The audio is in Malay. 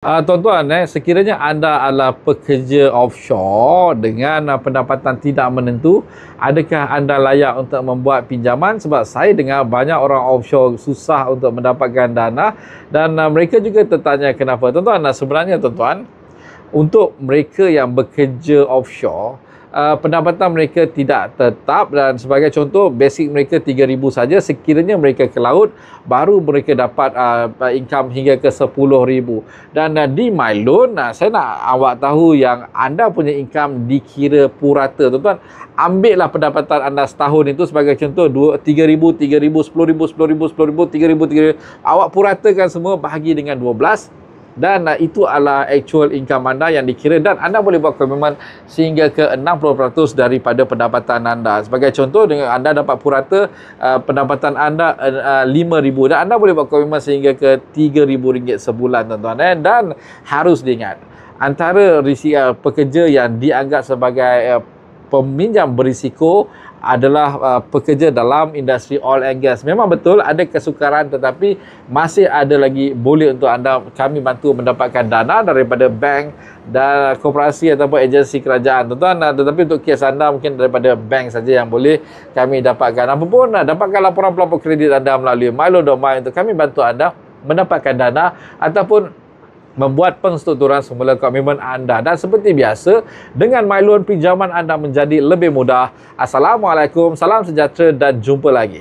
Tuan-tuan, sekiranya anda adalah pekerja offshore dengan pendapatan tidak menentu, adakah anda layak untuk membuat pinjaman? Sebab saya dengar banyak orang offshore susah untuk mendapatkan dana dan mereka juga tertanya kenapa. Tuan-tuan, sebenarnya tuan-tuan, untuk mereka yang bekerja offshore, pendapatan mereka tidak tetap dan sebagai contoh basic mereka 3,000 saja. Sekiranya mereka ke laut baru mereka dapat income hingga ke 10,000. Dan di MyLoan, saya nak awak tahu yang anda punya income dikira purata. Tuan-tuan, ambillah pendapatan anda setahun itu sebagai contoh 3,000, 3,000, 10,000, 10,000, 10,000, 3,000, 3,000. Awak puratakan semua bahagi dengan 12 dan itu adalah actual income anda yang dikira dan anda boleh buat komitmen sehingga ke 60% daripada pendapatan anda. Sebagai contoh, dengan anda dapat purata pendapatan anda 5,000 dan anda boleh buat komitmen sehingga ke RM3,000 sebulan, tuan-tuan. Dan harus diingat, antara pekerja yang dianggap sebagai peminjam berisiko adalah pekerja dalam industri oil and gas. Memang betul ada kesukaran, tetapi masih ada lagi boleh untuk kami bantu mendapatkan dana daripada bank dan koperasi ataupun agensi kerajaan, tuan-tuan. Tetapi untuk kes anda mungkin daripada bank saja yang boleh kami dapatkan. Apapun, dapatkan laporan pelapor kredit anda melalui myloan.my untuk kami bantu anda mendapatkan dana ataupun membuat penstrukturan semula komitmen anda. Dan seperti biasa, dengan MyLoan pinjaman anda menjadi lebih mudah. Assalamualaikum, salam sejahtera dan jumpa lagi.